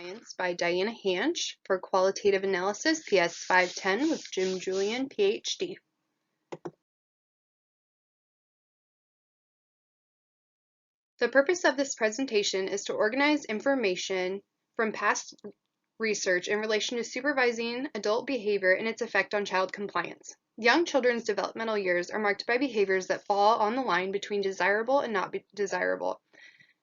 Science by Diana Hanch for Qualitative Analysis, PS 510 with Jim Julian, PhD. The purpose of this presentation is to organize information from past research in relation to supervising adult behavior and its effect on child compliance. Young children's developmental years are marked by behaviors that fall on the line between desirable and not desirable.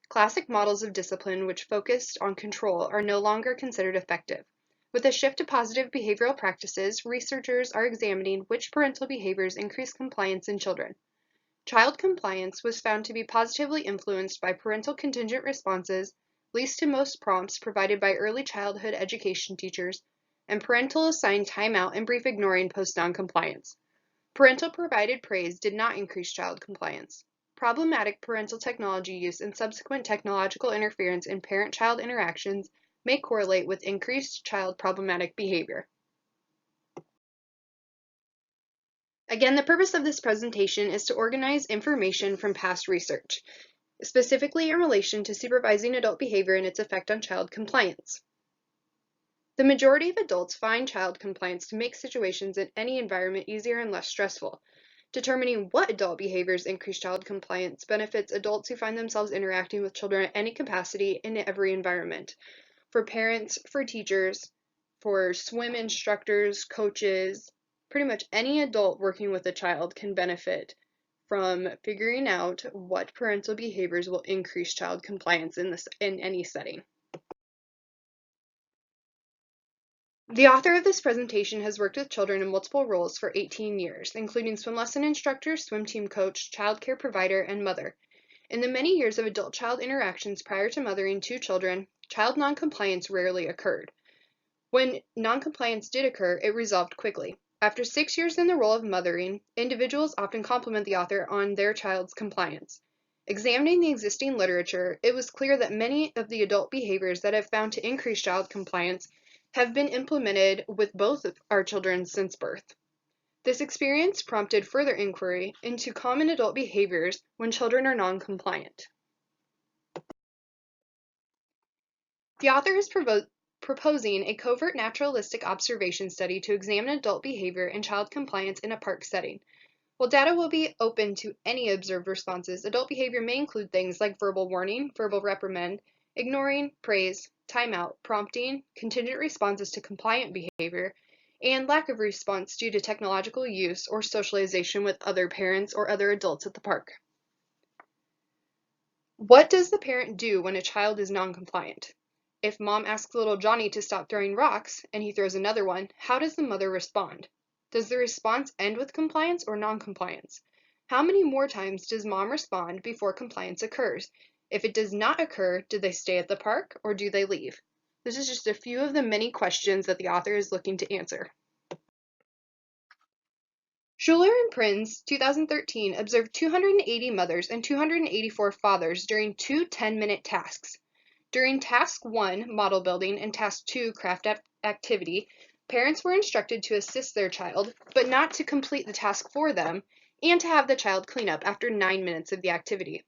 Classic models of discipline which focused on control are no longer considered effective. With a shift to positive behavioral practices, researchers are examining which parental behaviors increase compliance in children. Child compliance was found to be positively influenced by parental contingent responses, least to most prompts provided by early childhood education teachers, and parental assigned timeout and brief ignoring post noncompliance. Parental provided praise did not increase child compliance. Problematic parental technology use and subsequent technological interference in parent-child interactions may correlate with increased child problematic behavior. Again, the purpose of this presentation is to organize information from past research, specifically in relation to supervising adult behavior and its effect on child compliance. The majority of adults find child compliance to make situations in any environment easier and less stressful. Determining what adult behaviors increase child compliance benefits adults who find themselves interacting with children at any capacity in every environment. For parents, for teachers, for swim instructors, coaches, pretty much any adult working with a child can benefit from figuring out what parental behaviors will increase child compliance in any setting. The author of this presentation has worked with children in multiple roles for 18 years, including swim lesson instructor, swim team coach, child care provider, and mother. In the many years of adult-child interactions prior to mothering two children, child noncompliance rarely occurred. When noncompliance did occur, it resolved quickly. After 6 years in the role of mothering, individuals often compliment the author on their child's compliance. Examining the existing literature, it was clear that many of the adult behaviors that have found to increase child compliance have been implemented with both of our children since birth. This experience prompted further inquiry into common adult behaviors when children are non-compliant. The author is proposing a covert naturalistic observation study to examine adult behavior and child compliance in a park setting. While data will be open to any observed responses, adult behavior may include things like verbal warning, verbal reprimand, ignoring, praise, timeout, prompting, contingent responses to compliant behavior, and lack of response due to technological use or socialization with other parents or other adults at the park. What does the parent do when a child is non-compliant? If mom asks little Johnny to stop throwing rocks and he throws another one, how does the mother respond? Does the response end with compliance or non-compliance? How many more times does mom respond before compliance occurs? If it does not occur, do they stay at the park or do they leave? This is just a few of the many questions that the author is looking to answer. Schuler and Prinz, 2013, observed 280 mothers and 284 fathers during two 10-minute tasks. During Task 1, model building, and Task 2, craft activity, parents were instructed to assist their child, but not to complete the task for them, and to have the child clean up after 9 minutes of the activity.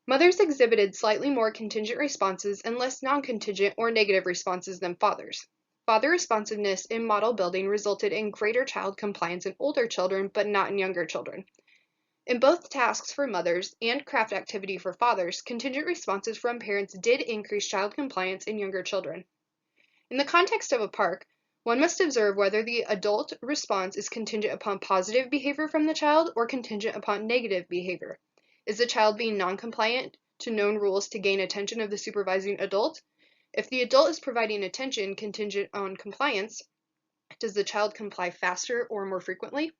Mothers exhibited slightly more contingent responses and less non-contingent or negative responses than fathers. Father responsiveness in model building resulted in greater child compliance in older children, but not in younger children. In both tasks for mothers and craft activity for fathers, contingent responses from parents did increase child compliance in younger children. In the context of a park, one must observe whether the adult response is contingent upon positive behavior from the child or contingent upon negative behavior. Is the child being non-compliant to known rules to gain attention of the supervising adult? If the adult is providing attention contingent on compliance, does the child comply faster or more frequently?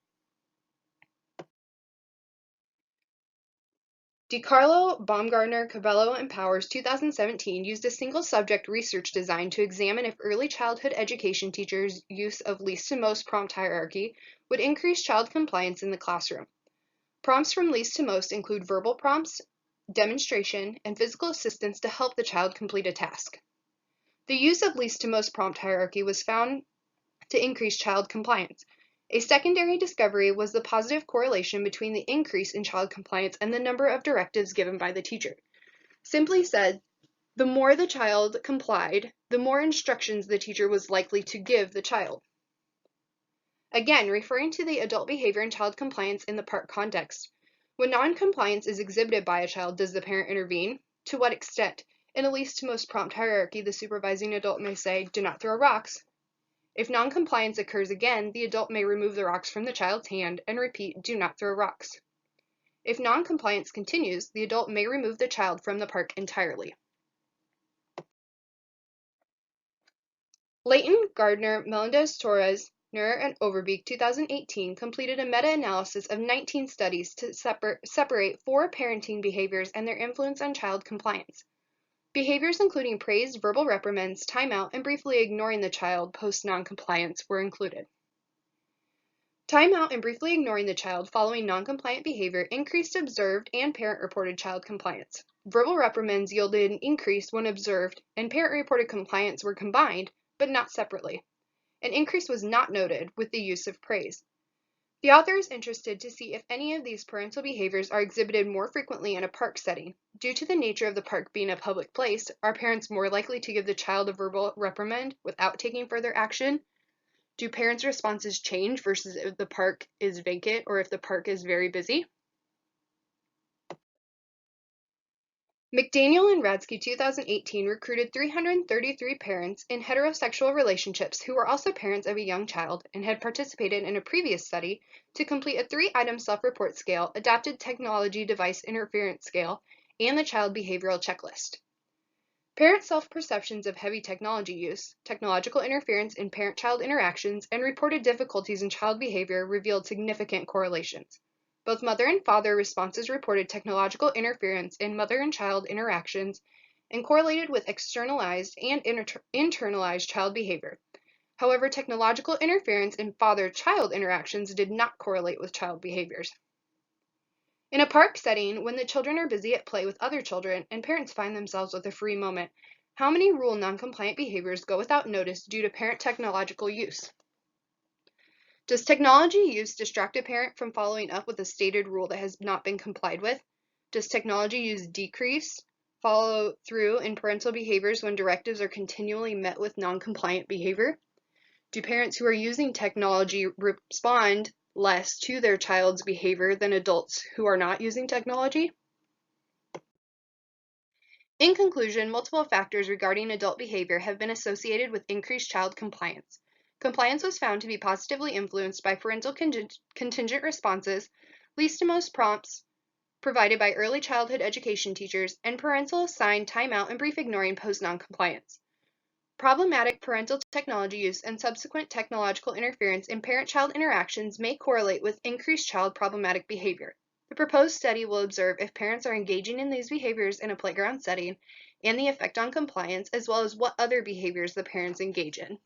DiCarlo, Baumgartner, Cabello, and Powers 2017 used a single subject research design to examine if early childhood education teachers' use of least to most prompt hierarchy would increase child compliance in the classroom. Prompts from least to most include verbal prompts, demonstration, and physical assistance to help the child complete a task. The use of least to most prompt hierarchy was found to increase child compliance. A secondary discovery was the positive correlation between the increase in child compliance and the number of directives given by the teacher. Simply said, The more the child complied, the more instructions the teacher was likely to give the child. Again, referring to the adult behavior and child compliance in the park context. When non-compliance is exhibited by a child, does the parent intervene? To what extent? In a least to most prompt hierarchy, the supervising adult may say, "Do not throw rocks." If non-compliance occurs again, the adult may remove the rocks from the child's hand and repeat, "Do not throw rocks." If non-compliance continues, the adult may remove the child from the park entirely. Layton, Gardner, Melendez-Torres, Nur, and Overbeek 2018 completed a meta-analysis of 19 studies to separate 4 parenting behaviors and their influence on child compliance. Behaviors including praise, verbal reprimands, timeout, and briefly ignoring the child post non-compliance were included. Timeout and briefly ignoring the child following non-compliant behavior increased observed and parent-reported child compliance. Verbal reprimands yielded an increase when observed and parent-reported compliance were combined, but not separately. An increase was not noted with the use of praise. The author is interested to see if any of these parental behaviors are exhibited more frequently in a park setting. Due to the nature of the park being a public place, are parents more likely to give the child a verbal reprimand without taking further action? Do parents' responses change versus if the park is vacant or if the park is very busy? McDaniel and Radsky 2018 recruited 333 parents in heterosexual relationships who were also parents of a young child and had participated in a previous study to complete a 3-item self-report scale, adapted technology device interference scale, and the child behavioral checklist. Parent self-perceptions of heavy technology use, technological interference in parent-child interactions, and reported difficulties in child behavior revealed significant correlations. Both mother and father responses reported technological interference in mother and child interactions and correlated with externalized and internalized child behavior. However, technological interference in father-child interactions did not correlate with child behaviors. In a park setting, when the children are busy at play with other children and parents find themselves with a free moment, how many rule non-compliant behaviors go without notice due to parent technological use? Does technology use distract a parent from following up with a stated rule that has not been complied with? Does technology use decrease follow through in parental behaviors when directives are continually met with non-compliant behavior? Do parents who are using technology respond less to their child's behavior than adults who are not using technology? In conclusion, multiple factors regarding adult behavior have been associated with increased child compliance. Compliance was found to be positively influenced by parental contingent responses, least to most prompts provided by early childhood education teachers, and parental assigned timeout and brief ignoring post non-compliance. Problematic parental technology use and subsequent technological interference in parent-child interactions may correlate with increased child problematic behavior. The proposed study will observe if parents are engaging in these behaviors in a playground setting and the effect on compliance, as well as what other behaviors the parents engage in.